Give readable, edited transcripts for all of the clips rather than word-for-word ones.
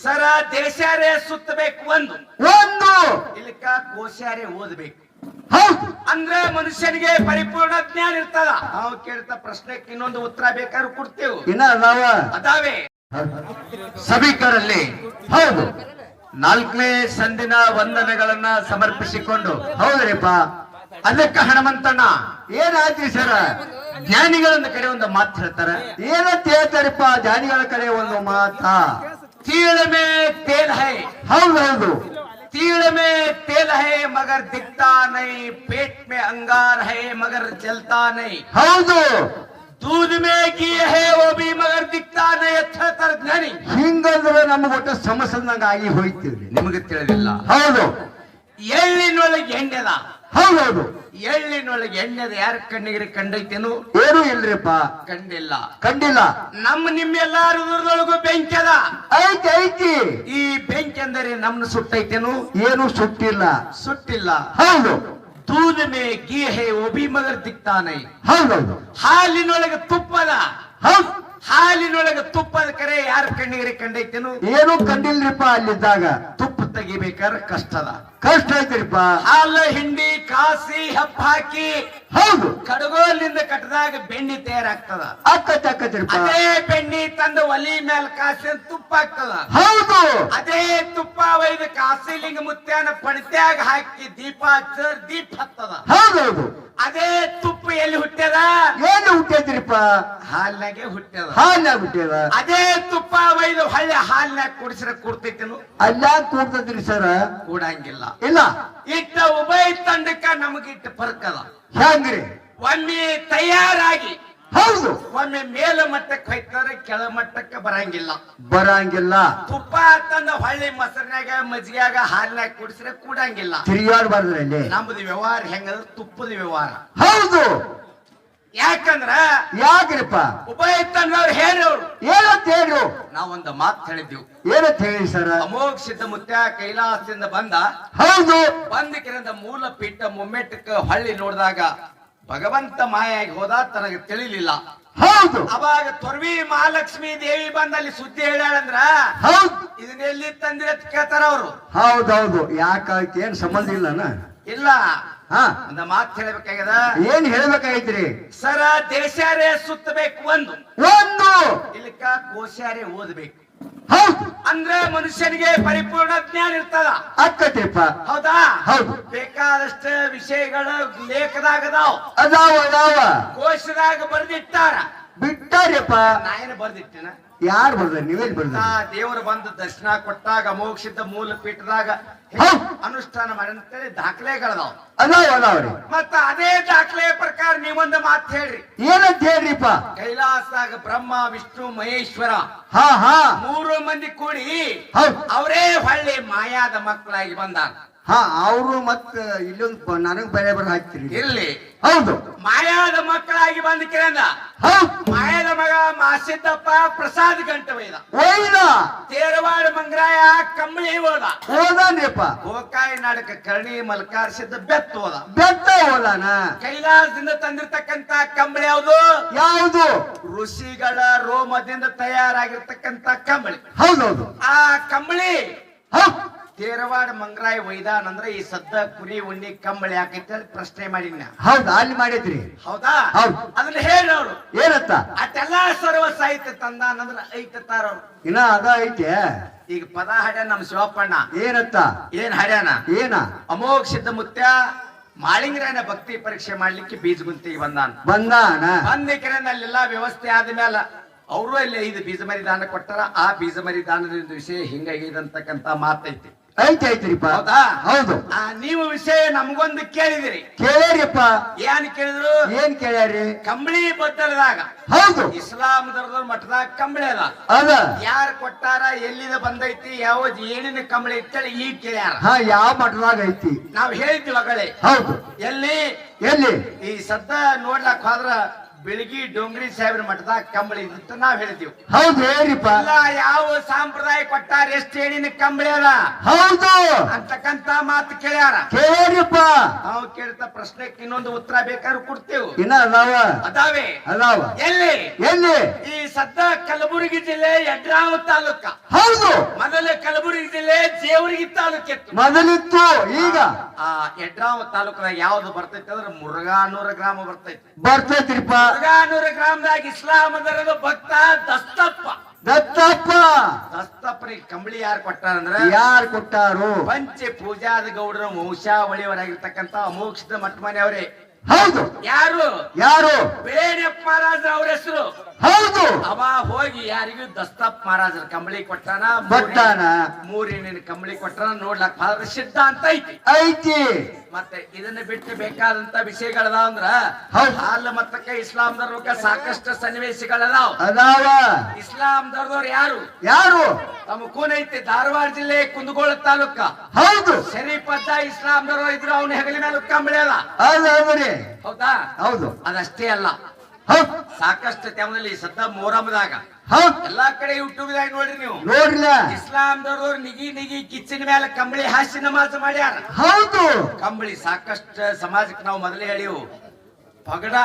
ಸರ ದೇಶಾರೇ ಸುತ್ತಬೇಕು ಒಂದು ಒಂದು ಇಲ್ಲಿಕ ಕೋಶಾರೇ ಓದಬೇಕು. ಹೌದು ಅಂದ್ರೆ ಮನುಷ್ಯನಿಗೆ ಪರಿಪೂರ್ಣ ಜ್ಞಾನ ಇರ್ತದ. ನಾವು ಕೇಳ್ತಾ ಪ್ರಶ್ನೆಗೆ ಇನ್ನೊಂದು ಉತ್ತರ ಬೇಕಾದ್ರೂ ಕೊಡ್ತೇವೆ. ಇನ್ನ ಅದಾವ ಅದಾವೆ ಸಭಿಕರಲ್ಲಿ. ಹೌದು, 4ನೇ ಸಂದಿನ ವಂದನೆಗಳನ್ನ ಸಮರ್ಪಿಸಿಕೊಂಡು. ಹೌದ್ರಿಪ್ಪ, ಅದಕ್ಕೆ ಹನುಮಂತಣ್ಣ ಏನಾಯ್ತ್ರಿ ಸರ? ಜ್ಞಾನಿಗಳನ್ನ ಕಡೆ ಒಂದು ಮಾತು ಹೇಳ್ತಾರ. ಏನಂತ ಹೇಳ್ತಾರಪ್ಪ ಜ್ಞಾನಿಗಳ ಕಡೆ ಒಂದು ಮಾತಾ? ತೀಳ ಮೇ ತೇಲ್ ಹೈ. ಹೌದೌದು, तीड़ में तेल है मगर दिखता नहीं, पेट में अंगार है मगर जलता नहीं. ಹೌದು, दूध में घी है वो भी मगर दिखता नहीं. अच्छा तर ಜ್ಞಾನಿ ಹಿಂಗಂದ್ರೆ ನಮ್ಗೆ ಒಟ್ಟು ಸಮಸ್ಯೆದಂಗ ಆಗಿ ಹೋಯ್ತೀವಿ. ನಿಮಗೆ ತಿಳಿದಿಲ್ಲ. ಹೌದು, ಎಳ್ಳಿನೊಳಗೆ ಎಣ್ಣೆದ. ಹೌದೌದು, ಎಳ್ಳಿನೊಳಗೆ ಎಣ್ಣೆದ ಯಾರ ಕಣ್ಣಿಗೆ ಕಂಡೈತೇನು? ಏನು ಇಲ್ರಿಪ್ಪ, ಕಂಡಿಲ್ಲ. ಕಂಡಿಲ್ಲ. ನಮ್ಮ ನಿಮ್ಮೆಲ್ಲಾರ ಹೃದಯದೊಳಗೂ ಬೆಂಕಿ ಅದ. ಐತಿ ಐತಿ. ಈ ಬೆಂಕಿ ಅಂದರೆ ನಮ್ಮನ್ನ ಸುಟ್ಟೈತೇನು? ಏನು ಸುಟ್ಟಿಲ್ಲ. ಸುಟ್ಟಿಲ್ಲ. ಹೌದು, दूध में घी है वो भी मगर दिखता नहीं. ಹೌದೌದು, ಹಾಲಿನೊಳಗೆ ತುಪ್ಪದ. ಹೌದು, ಹಾಲಿನೊಳಗೆ ತುಪ್ಪದ ಕರೆ ಯಾರ ಕಣ್ಣಿಗೆ ಕಂಡೈತೇನು? ಏನು ಕಂಡಿಲ್ರಿಪ್ಪ. ಅಲ್ಲಿದ್ದಾಗ ತುಪ್ಪ ತೆಗಿಬೇಕಾದ್ರೆ ಕಷ್ಟದ. ಕಷ್ಟ ಐತ್ರಿಪ್ಪ. ಹಾಲು ಹಿಂಡಿ ಕಾಸಿ ಹಪ್ಪ ಹಾಕಿ ಹೌದು, ಕಡಗೋಲಿಂದ ಕಟ್ಟದಾಗ ಬೆಣ್ಣಿ ತಯಾರಾಗ್ತದ. ಅಕ್ಕತ್ರಿಪ್ಪ. ಅದೇ ಬೆಣ್ಣಿ ತಂದು ಒಲಿ ಮೇಲೆ ಕಾಸಿ ತುಪ್ಪ ಆಗ್ತದ. ಹೌದು, ಅದೇ ತುಪ್ಪ ಒಯ್ದು ಕಾಸಿಲಿಂಗ ಮುತ್ಯಾನ ಪಣತ್ಯಾಗ ಹಾಕಿ ದೀಪ ಹಚ್ಚರ್ ದೀಪ ಹತ್ತದ. ಹೌದೌದು, ಅದೇ ತುಪ್ಪ ಎಲ್ಲಿ ಹುಟ್ಟ್ಯದ? ಏನು ಹುಟ್ಟೈತ್ರಿಪ್ಪ? ಹಾಲ್ನಾಗೆ ಹುಟ್ಟ್ಯದ. ಹಾಲ್ನಾಗ ಹುಟ್ಟ್ಯದ. ಅದೇ ತುಪ್ಪ ಒಯ್ದು ಹಳ್ಳಿ ಹಾಲ್ನಾಗ ಕುಡಿಸಿರ ಕೂಡ್ತೈತೇನು? ಅಲ್ಲ ಕೂಡ್ತದ್ರಿ ಸರ? ಕೂಡಂಗಿಲ್ಲ. ಇಲ್ಲ. ಇಟ್ಟ ಉಭಯ ತಂಡಕ್ಕ ನಮಗಿಟ್ಟ ಫರ್ಕದ. ಹೆಂಗ್ರಿ? ಒಮ್ಮೆ ತಯಾರಾಗಿ ಹೌದು, ಒಮ್ಮೆ ಮೇಲ ಮಟ್ಟಕ್ಕೆ ಹೋಯ್ತಾರೆ, ಕೆಳ ಮಟ್ಟಕ್ಕೆ ಬರಂಗಿಲ್ಲ. ಬರಂಗಿಲ್ಲ. ತುಪ್ಪ ತಂದ ಹೊಳ್ಳಿ ಮೊಸರಿನಾಗ ಮಜ್ಜಿಗ್ಯಾಗ ಹಾಲಿನಾಗ ಕುಡಿಸಿದ್ರೆ ಕೂಡಂಗಿಲ್ಲ. ತಿರುಗಾಡ್ಬಾರ್ದ್ರಿ ಅಲ್ಲಿ. ನಮ್ದು ವ್ಯವಹಾರ ಹೆಂಗದ? ತುಪ್ಪದ ವ್ಯವಹಾರ. ಹೌದು, ಯಾಕಂದ್ರ ಯಾಕ್ರಿಪ್ಪ? ಉಭಯ ತಂದವ್ರು ಹೇಳೋರು ಏನಂತ ಹೇಳು? ನಾವೊಂದು ಮಾತು ಹೇಳಿದ್ವಿ. ಏನಂತ ಹೇಳಿ ಸರ? ಅಮೋಘ ಸಿದ್ಧ ಮುತ್ಯ ಕೈಲಾಸದಿಂದ ಬಂದ. ಹೌದು, ಬಂದಕಿರಿಂದ ಮೂಲ ಪೀಠ ಮುಮ್ಮೆಟ್ಟಕ್ಕೆ ಹೊಳ್ಳಿ ನೋಡಿದಾಗ ಭಗವಂತ ಮಾಯಾಗಿ ಹೋದ, ತನಗೆ ತಿಳಿಲಿಲ್ಲ. ಹೌದು, ಅವಾಗ ತೊರ್ವಿ ಮಹಾಲಕ್ಷ್ಮಿ ದೇವಿ ಬಂದಲ್ಲಿ ಸುದ್ದಿ ಹೇಳ್ಯಾಳಂದ್ರ ಹೌದು, ಇದನ್ನೆಲ್ಲಿ ತಂದಿರ ಕೇಳ್ತಾರ ಅವರು. ಹೌದೌದು. ಯಾಕ ಏನ್ ಸಂಬಂಧ ಇಲ್ಲನ? ಇಲ್ಲ, ಹಾ, ಒಂದು ಮಾತು ಹೇಳ್ಬೇಕಾಗ್ಯದ. ಏನ್ ಹೇಳ್ಬೇಕಾಯ್ತ್ರಿ? ಸರ ದೇಶಾರೇ ಸುತ್ತಬೇಕು ಒಂದು ಒಂದು ಇಲ್ಲಿಕ ಕೋಶಾರೇ ಓದಬೇಕು. ಹೌದು, ಅಂದ್ರೆ ಮನುಷ್ಯನಿಗೆ ಪರಿಪೂರ್ಣ ಜ್ಞಾನ ಇರ್ತದ. ಅಕ್ಕತಿಪ್ಪ. ಹೌದಾ? ಹೌದು, ಬೇಕಾದಷ್ಟು ವಿಷಯಗಳು ಲೇಖದಾಗ ಅದಾವ, ಅದಾವ ಅದಾವ. ಕೋಶದಾಗ ಬರ್ದಿಟ್ಟಾರ. ಬಿಟ್ಟಾರ್ಯಪ್ಪ. ನಾ ಏನು ಬರ್ದಿಟ್ಟಿನ? ಯಾರು ಬರ್ದ? ನೀವೇನ್ ಬರ್ದ? ದೇವರು ಬಂದು ದರ್ಶನ ಕೊಟ್ಟಾಗ ಮೋಕ್ಷಿತ ಮೂಲ ಪೀಠದಾಗ ಹೌದು, ಅನುಷ್ಠಾನ ಮಾಡಿ ಅಂತೇಳಿ ದಾಖಲೆಗಳದಾವ. ಅದಾವ ಅದಾವ್ರಿ. ಮತ್ತ ಅದೇ ದಾಖಲೆ ಪ್ರಕಾರ ನೀವೊಂದು ಮಾತು ಹೇಳ್ರಿ. ಏನಂತ ಹೇಳ್ರಿಪ್ಪ? ಕೈಲಾಸದಾಗ ಬ್ರಹ್ಮ ವಿಷ್ಣು ಮಹೇಶ್ವರ ಹಾ ಹಾ 3 ಮಂದಿ ಕೂಡಿ ಹೌದು, ಅವರೇ ಹೊಳ್ಳಿ ಮಾಯಾದ ಮಕ್ಕಳಾಗಿ ಬಂದಾರ. ಹಾ, ಅವರು ಮತ್ತ ಇಲ್ಲೊಂದು ನನಗ್ ಬೇರೆ ಬರ ಹಾಕ್ತಿರಿ. ಇರ್ಲಿ, ಹೌದು, ಮಾಯಾದ ಮಕ್ಕಳಾಗಿ ಬಂದ ಕಿರಂದ ಹೌದು. ಮಾಯಾದ ಮಗ ಮಾಸಿದ್ದಪ್ಪ ಪ್ರಸಾದ್ ಗಂಟ ಒಯ್ದ. ಒಯ್ದ. ತೇರವಾಡ ಮಂಗ್ರಾಯ ಕಂಬಳಿ ಹೋದ. ಹೋದಾನ್ರಿಪ್ಪ. ಗೋಕಾಯಿ ನಾಡಕ ಕರ್ಣಿ ಮಲ್ಕಾರ್ಸಿದ್ದ ಬೆತ್ತ ಹೋದ. ಬೆತ್ತ ಹೋದಾನ. ಕೈಲಾಸದಿಂದ ತಂದಿರ್ತಕ್ಕಂತ ಕಂಬಳಿ ಯಾವುದು? ಯಾವುದು? ಋಷಿಗಳ ರೋಮದಿಂದ ತಯಾರಾಗಿರ್ತಕ್ಕಂತ ಕಂಬಳಿ. ಹೌದೌದು. ಆ ಕಂಬಳಿ ಹೌದು, ತೇರವಾಡ ಮಂಗ್ರಾಯ ಒಯ್ದಾನ್ ಅಂದ್ರೆ ಈ ಸದ್ದ ಕುರಿ ಉಣ್ಣಿ ಕಂಬಳಿ ಯಾಕೈತೆ ಅಂತ ಪ್ರಶ್ನೆ ಮಾಡಿನ. ಹೌದಾ? ಅಲ್ಲಿ ಮಾಡೈತ್ರಿ. ಹೌದಾ? ಹೌದು. ಅದನ್ನ ಹೇಳೋರು ಏನತ್ತ? ಅಷ್ಟೆಲ್ಲಾ ಸರ್ವ ಸಾಹಿತ್ಯ ತಂದಾನಂದ್ರ ಐತಾರವ್ರು. ಇನ್ನ ಅದ ಐತೆ. ಈಗ ಪದ ಹಾಡ್ಯಾನ ನಮ್ ಶಿವಪ್ಪಣ್ಣ. ಏನತ್ತ? ಏನ್ ಹಾಡ್ಯಾನ? ಏನ? ಅಮೋಘ ಸಿದ್ಧ ಮುತ್ಯ ಮಾಳಿಂಗರಾಯನ ಭಕ್ತಿ ಪರೀಕ್ಷೆ ಮಾಡ್ಲಿಕ್ಕೆ ಬೀಜಗುಂತಿಗೆ ಬಂದಾನ. ಅಲ್ಲೆಲ್ಲಾ ವ್ಯವಸ್ಥೆ ಆದ್ಮೇಲ ಅವರು ಅಲ್ಲಿ 5 ಬೀಜ ಮರಿ ದಾನ ಕೊಟ್ಟಾರ. ಆ ಬೀಜ ಮರಿ ದಾನದ ವಿಷಯ ಹಿಂಗಾಗಿದಂತಕ್ಕಂತ ಮಾತೈತಿ. ಐತೈತ್ರಿಪ್ಪ. ಹೌದಾ? ಹೌದು. ನೀವು ವಿಷಯ ನಮಗೊಂದು ಕೇಳಿದಿರಿ. ಕೇಳ್ಯಾರಿಪ್ಪ. ಏನ್ ಕೇಳಿದ್ರು? ಏನ್ ಕೇಳ್ಯಾರಿ? ಕಂಬಳಿ ಬದ್ದಲದಾಗ. ಹೌದು, ಇಸ್ಲಾಂ ಧರ್ಮದ ಮಠದಾಗ ಕಂಬಳಿ ಅದ. ಅದ ಯಾರು ಕೊಟ್ಟಾರ, ಎಲ್ಲಿದ ಬಂದೈತಿ, ಯಾವ ಏನಿನ ಕಂಬಳಿ ಇತ್ತೇಳಿ ಈಗ ಕೇಳ್ಯಾರ. ಹಾ, ಯಾವ ಮಠದಾಗ ಐತಿ? ನಾವ್ ಹೇಳಿದ್ವಿ ಮಗಳೇ. ಹೌದು. ಎಲ್ಲಿ? ಎಲ್ಲಿ? ಈ ಸದ್ದ ನೋಡ್ಲಾಕ್ ಹೋದ್ರ ಬೆಳಗಿ ಡೋಂಗ್ರಿ ಸಾಹೇಬ್ರ ಮಠದಾಗ ಕಂಬಳಿ ಇದ್ದಿತ್ತು ನಾವ್ ಹೇಳಿದ್ವಿ. ಹೌದು, ಹೇಳ್ರಿಪ್ಪ. ಇಲ್ಲ, ಯಾವ ಸಂಪ್ರದಾಯ ಕೊಟ್ಟಾರ, ಎಷ್ಟು ಏನಿನ ಕಂಬಳಿ ಅದ ಹೌದು ಅಂತಕ್ಕಂತ ಮಾತು ಕೇಳ್ಯಾರ. ಕೇಳ್ರಿಪ್ಪ. ನಾವು ಕೇಳ್ತಾ ಪ್ರಶ್ನೆಗೆ ಇನ್ನೊಂದು ಉತ್ತರ ಬೇಕಾದ್ರೂ ಕೊಡ್ತೇವೆ. ಇನ್ನ ಅದಾವ ಅದಾವೆ. ಅದಾವ. ಎಲ್ಲಿ? ಎಲ್ಲಿ? ಈ ಸದ್ದ ಕಲಬುರಗಿ ಜಿಲ್ಲೆ ಯಡ್ರಾವ್ ತಾಲೂಕ. ಹೌದು. ಮೊದಲ ದೇವರಿಗೆ ತಾಲೂಕಿತ್ತು. ಮೊದಲಿತ್ತು, ಈಗ ಆ ಯಡ್ರಾವ್ ತಾಲೂಕದಾಗ ಯಾವ್ದು ಬರ್ತೈತಿ ಅಂದ್ರೆ ಮುರುಘಾನೂರ ಗ್ರಾಮ ಬರ್ತೈತಿ. ಬರ್ತೈತ್ರಿಪ್ಪ. ಮುರುಘಾನೂರ ಗ್ರಾಮದಾಗ ಇಸ್ಲಾಂ ಧರ್ಮದ ಭಕ್ತ ದಸ್ತಪ್ಪ. ದಸ್ತಪ್ಪನಿಗೆ ಕಂಬಳಿ ಯಾರು ಕೊಟ್ಟಾರಂದ್ರ ಯಾರು ಕೊಟ್ಟಾರು? ಪಂಚ ಪೂಜಾದ ಗೌಡರ ವಂಶಾವಳಿಯವರಾಗಿರ್ತಕ್ಕಂತ ಅಮೋಕ್ಷದ ಮಠಮನೆಯವರೇ. ಹೌದು. ಯಾರು? ಯಾರು? ಬೇಣಪ್ಪ ಮಹಾರಾಜ ಅವ್ರ ಹೆಸರು. ಹೌದು. ಅವ ಹೋಗಿ ಯಾರಿಗೂ ದಸ್ತಪ್ ಮಹಾರಾಜರ ಕಂಬಳಿ ಕೊಟ್ಟಾನ. ಮೂರಿನ ಕಂಬಳಿ ಕೊಟ್ಟಾನ. ನೋಡ್ಲಕ್ ಬಹಳ ಸಿದ್ಧ ಅಂತ ಐತಿ. ಮತ್ತೆ ಇದನ್ನ ಬಿಟ್ಟು ಬೇಕಾದಂತ ವಿಷಯಗಳದಾವ ಅಂದ್ರ ಹಾಲ್ ಮತ್ತಕ್ಕೆ ಇಸ್ಲಾಂ ಧರ್ಮಕ್ಕೆ ಸಾಕಷ್ಟು ಸನ್ನಿವೇಶಗಳದಾವ. ಇಸ್ಲಾಂ ಧರ್ಮದವ್ರು ಯಾರು? ತಮ್ಮ ಕೂನ್ ಐತಿ ಧಾರವಾಡ ಜಿಲ್ಲೆ ಕುಂದಗೋಳ ತಾಲೂಕ. ಹೌದು. ಶರೀಫದ್ದ ಇಸ್ಲಾಂ ಧರ್ಮ ಇದ್ರು ಅವನ ಹೆಗಲ ಮೇಲೆ ಕಂಬಳಿ ಅದ. ಹೌದಾ? ಹೌದು. ಅದಷ್ಟೇ ಅಲ್ಲ, ಸಾಕಷ್ಟು ಟೈಮ್ನಲ್ಲಿ ಸದ್ದ ಮೊಹರಂದಾಗ ಎಲ್ಲಾ ಕಡೆ ಯೂಟ್ಯೂಬ್ ದಾಗ ನೋಡ್ರಿ ನೀವು. ಇಸ್ಲಾಂ ದವ್ರವ್ರು ನಿಗಿ ಕಿಚ್ಚಿನ ಮೇಲೆ ಕಂಬಳಿ ಹಾಸಿ ನಮಾಜ್ ಮಾಡ್ಯಾರ. ಹೌದು. ಕಂಬಳಿ ಸಾಕಷ್ಟು ಸಮಾಜಕ್ಕೆ ನಾವು ಮೊದಲೇ ಹೇಳಿವು. ಪಗಡ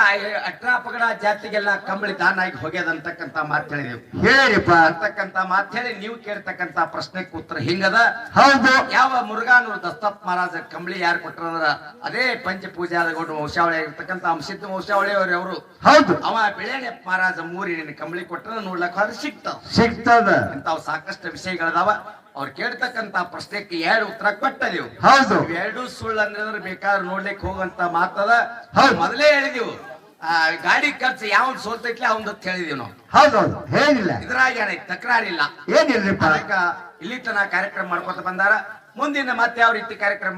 ಅಟ್ರಾ ಪಗಡ ಜಾತಿಗೆಲ್ಲ ಕಂಬಳಿ ದಾನ ಆಗಿ ಹೋಗ್ಯದಂತಕ್ಕಂತ ಮಾತು ಹೇಳಿದೆವು. ಹೇಳಿಪ್ಪ ಅಂತಕ್ಕಂತ ಮಾತು ಹೇಳಿ ನೀವು ಕೇಳ್ತಕ್ಕಂತ ಪ್ರಶ್ನೆಗೆ ಉತ್ತರ ಹಿಂಗದ. ಹೌದು. ಯಾವ ಮುರುಘಾನೂರು ದಸ್ತಪ್ ಮಹಾರಾಜ ಕಂಬಳಿ ಯಾರು ಕೊಟ್ಟರಂದ್ರ ಅದೇ ಪಂಚಪೂಜಾದ ಗೌಡ ವಂಶಾವಳಿ ಆಗಿರ್ತಕ್ಕಂತ ಅಂಶಿದ್ದ ವಂಶಾವಳಿ ಅವರು. ಹೌದು. ಅವ ಬೆಳೆಯಪ್ಪ ಮಹಾರಾಜ ಮೂರಿನ ಕಂಬಳಿ ಕೊಟ್ಟರ ನೋಡ್ಲಕ್ಕ ಅದು ಸಿಗ್ತದ. ಇಂತಾವ್ ಸಾಕಷ್ಟು ವಿಷಯಗಳದಾವ. ಅವ್ರು ಕೇಳ್ತಕ್ಕಂತ ಪ್ರಶ್ನೆಗೆ 2 ಉತ್ತರ ಕೊಟ್ಟದೆವು. ಹೌದು. 2 ಸುಳ್ಳು ಅಂದ್ರೆ ಬೇಕಾದ್ರೆ ನೋಡ್ಲಿಕ್ಕೆ ಹೋಗಂತ ಮಾತದ. ಮೊದಲೇ ಹೇಳಿದೆವು, ಗಾಡಿ ಖರ್ಚು ಯಾವ್ದು ಸೋತೈತ್ಲಿ ಅವಂದ್ ಹೇಳಿದೀವಿ ನಾವು. ಹೌದೌದು, ಹೇಳಿಲ್ಲ. ಇದ್ರಾಗ ಏನೈತಿ ತಕರಾರಿಲ್ಲ, ಏನಿಲ್ಲ. ಇಲ್ಲಿ ತನ ಕಾರ್ಯಕ್ರಮ ಮಾಡ್ಕೊತ ಬಂದಾರ. ಮುಂದಿನ ಮತ್ತೆ ಯಾವ ರೀತಿ ಕಾರ್ಯಕ್ರಮ